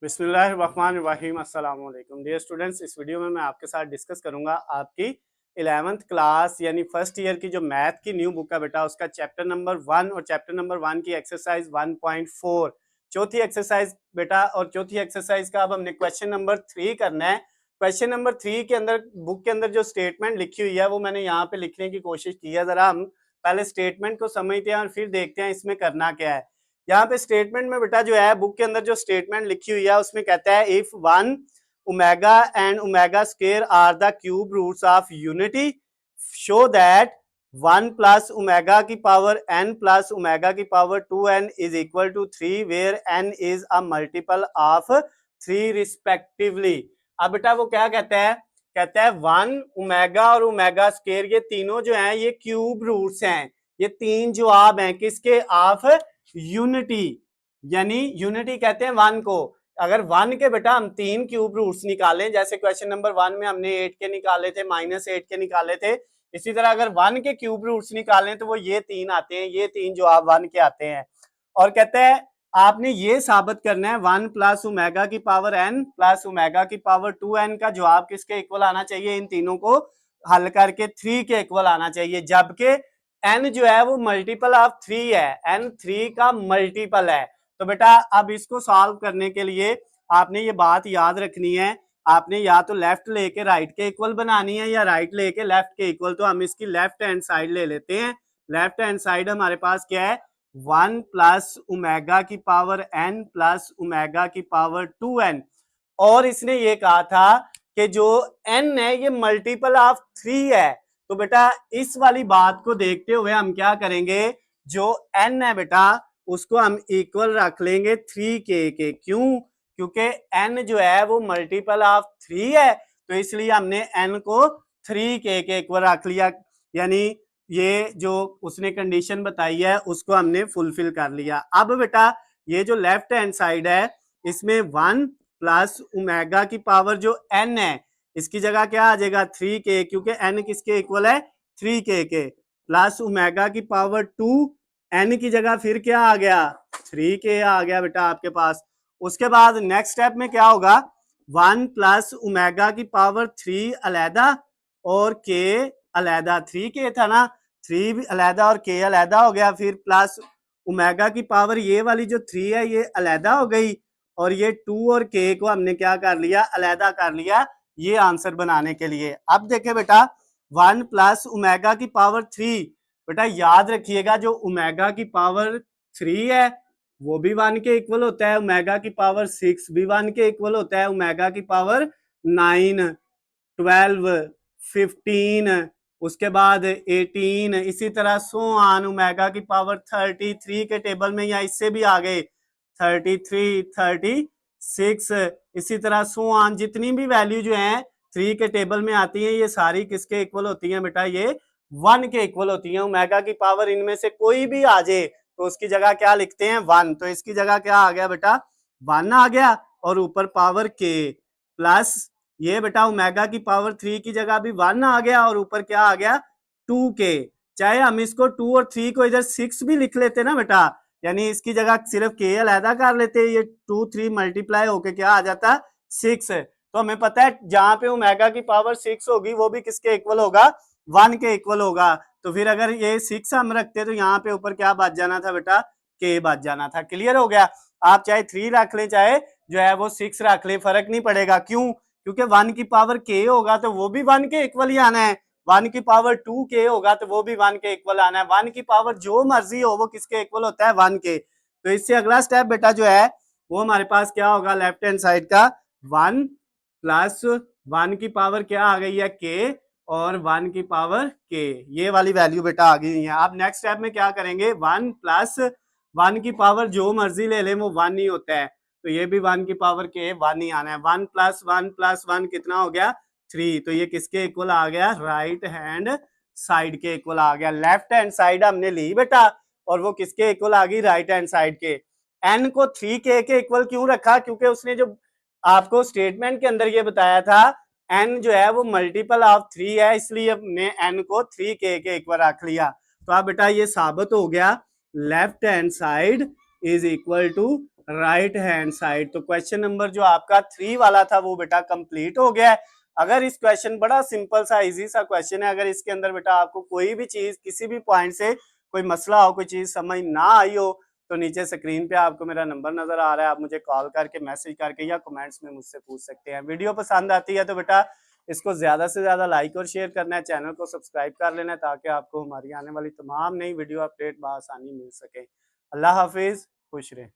बिस्मिल्लाहिर्रहमानिर्रहीम अस्सलाम वालेकुम डियर स्टूडेंट्स। इस वीडियो में मैं आपके साथ डिस्कस करूंगा आपकी 11th क्लास यानी फर्स्ट ईयर की जो मैथ की न्यू बुक है बेटा, उसका चैप्टर नंबर 1 और चैप्टर नंबर 1 की एक्सरसाइज 1.4 चौथी एक्सरसाइज बेटा। और चौथी एक्सरसाइज का अब हमने क्वेश्चन नंबर 3 करना है। क्वेश्चन नंबर 3 के अंदर बुक के अंदर जो स्टेटमेंट लिखी हुई है वो मैंने यहाँ पे लिखने की कोशिश की है। जरा हम पहले स्टेटमेंट को समझते हैं और फिर देखते हैं इसमें करना क्या है। यहाँ पे स्टेटमेंट में बेटा जो है बुक के अंदर जो स्टेटमेंट लिखी हुई है उसमें कहता है if 1 omega and omega square are the cube roots of unity show that 1 plus omega की पावर n प्लस ओमेगा की power 2n is equal to 3 where n is a multiple of 3 respectively. अब बेटा वो क्या कहता है, कहता है 1 ओमेगा और ओमेगा स्क्वायर ये तीनों जो हैं ये क्यूब रूट्स हैं। ये तीन जवाब हैं किसके, ऑफ यूनिटी। यानी यूनिटी कहते हैं 1 को। अगर 1 के बेटा हम 3 क्यूब रूट्स निकालें, जैसे क्वेश्चन नंबर 1 में हमने 8 के निकाले थे, -8 के निकाले थे, इसी तरह अगर 1 के क्यूब रूट्स निकालें तो वो ये 3 आते हैं, ये 3 जवाब 1 के आते हैं। और कहते हैं आपने ये साबित करना है 1 प्लस ओमेगा की पावर n प्लस ओमेगा की पावर 2n का जवाब किसके इक्वल आना चाहिए, इन तीनों को हल करके 3 के इक्वल आना चाहिए। जबकि n जो है वो मल्टीपल ऑफ 3 है, n 3 का मल्टीपल है। तो बेटा अब इसको सॉल्व करने के लिए आपने ये बात याद रखनी है, आपने या तो लेफ्ट लेके राइट के इक्वल बनानी है या राइट लेके लेफ्ट के इक्वल। तो हम इसकी लेफ्ट हैंड साइड ले लेते हैं। लेफ्ट हैंड साइड हमारे पास क्या है, 1 प्लस ओमेगा की पावर n प्लस ओमेगा की पावर 2n। और इसने ये कहा था कि जो n है ये मल्टीपल ऑफ 3 है। तो बेटा इस वाली बात को देखते हुए हम क्या करेंगे, जो n है बेटा उसको हम इक्वल रख लेंगे 3k के। क्यों, क्योंकि n जो है वो मल्टीपल ऑफ 3 है, तो इसलिए हमने n को 3k के इक्वल रख लिया। यानी ये जो उसने कंडीशन बताई है उसको हमने फुलफिल कर लिया। अब बेटा ये जो लेफ्ट हैंड साइड है इसमें 1 प्लस ओमेगा की पावर जो n है इसकी जगह क्या आ जाएगा 3k, क्योंकि n किसके इक्वल है 3k के, प्लस ओमेगा की पावर 2 n की जगह फिर क्या आ गया 3k आ गया बेटा आपके पास। उसके बाद नेक्स्ट स्टेप में क्या होगा, 1 प्लस ओमेगा की पावर 3 अलहदा और k अलहदा, 3k था ना, 3 भी अलहदा और k अलहदा हो गया। फिर प्लस ओमेगा की पावर ये वाली जो 3 है ये अलहदा हो गई और ये 2 और k को हमने क्या कर लिया, अलहदा कर लिया, ये आंसर बनाने के लिए। अब देखे बेटा 1 प्लस ओमेगा की पावर 3, बेटा याद रखिएगा जो ओमेगा की पावर 3 है वो भी 1 के इक्वल होता है, ओमेगा की पावर 6 भी 1 के इक्वल होता है, ओमेगा की पावर 9, 12, 15, उसके बाद 18, इसी तरह सो ऑन, ओमेगा की पावर 33 के टेबल में या इससे भी आगे 33, 36, इसी तरह सो ऑन, जितनी भी वैल्यू जो है 3 के टेबल में आती है ये सारी किसके इक्वल होती हैं बेटा, ये 1 के इक्वल होती हैं। ओमेगा की पावर इनमें से कोई भी आ जाए तो उसकी जगह क्या लिखते हैं 1, तो इसकी जगह क्या आ गया बेटा 1 आ गया और ऊपर पावर k प्लस ये बेटा ओमेगा की पावर 3 की जगह भी 1 आ गया और ऊपर क्या आ गया 2k। चाहे हम इसको 2 और 3 को इधर 6 भी लिख लेते ना बेटा, यानी इसकी जगह सिर्फ k अलहदा कर लेते, ये 2 3 मल्टीप्लाई होके क्या आ जाता 6। तो हमें पता है जहां पे ओमेगा की पावर 6 होगी वो भी किसके इक्वल होगा 1 के इक्वल होगा। तो फिर अगर ये 6 हम रखते तो यहाँ पे ऊपर क्या बच जाना था बेटा k बच जाना था। क्लियर हो गया। आप चाहे 3 रख लें चाहे जो है वो 6 रख लें, फर्क नहीं पड़ेगा। क्यों, क्योंकि 1 की पावर k होगा तो वो भी 1 के इक्वल ही आना है, 1 की पावर 2k होगा तो वो भी 1 के इक्वल आना है। 1 की पावर जो मर्जी हो वो किसके इक्वल होता है 1 के। तो इससे अगला स्टेप बेटा जो है वो हमारे पास क्या होगा, लेफ्ट हैंड साइड का 1 प्लस 1 की पावर क्या आ गई है k और 1 की पावर k, ये वाली वैल्यू बेटा आ गई है। अब नेक्स्ट स्टेप में क्या करेंगे, 1 प्लस 1 की पावर जो मर्जी ले लें वो 1 ही होता है, तो ये भी 1 की पावर के 1 ही आना है। 1 प्लस 1 कितना हो गया 3, तो ये किसके इक्वल आ गया, राइट हैंड साइड के इक्वल आ गया। लेफ्ट हैंड साइड हमने ली बेटा और वो किसके इक्वल आ गई, राइट हैंड साइड के। n को 3k के इक्वल क्यों रखा, क्योंकि उसने जो आपको स्टेटमेंट के अंदर ये बताया था n जो है वो मल्टीपल ऑफ 3 है, इसलिए हमने n को 3k के इक्वल रख लिया। तो अब बेटा ये साबित हो गया left hand side is equal to right hand side. तो क्वेश्चन नंबर जो आपका 3 वाला था वो बेटा कंप्लीट हो गया है। अगर इस क्वेश्चन, बड़ा सिंपल सा इजी सा क्वेश्चन है, अगर इसके अंदर बेटा आपको कोई भी चीज किसी भी पॉइंट से कोई मसला हो, कोई चीज समझ ना आई हो, तो नीचे स्क्रीन पे आपको मेरा नंबर नजर आ रहा है, आप मुझे कॉल करके, मैसेज करके या कमेंट्स में मुझसे पूछ सकते हैं। वीडियो पसंद आती है तो बेटा इसको ज्यादा से ज्यादा लाइक और शेयर करना है, चैनल को सब्सक्राइब कर लेना है ताकि आपको हमारी आने वाली तमाम नई वीडियो अपडेट बआसानी मिल सके। अल्लाह हाफिज, खुश रहे।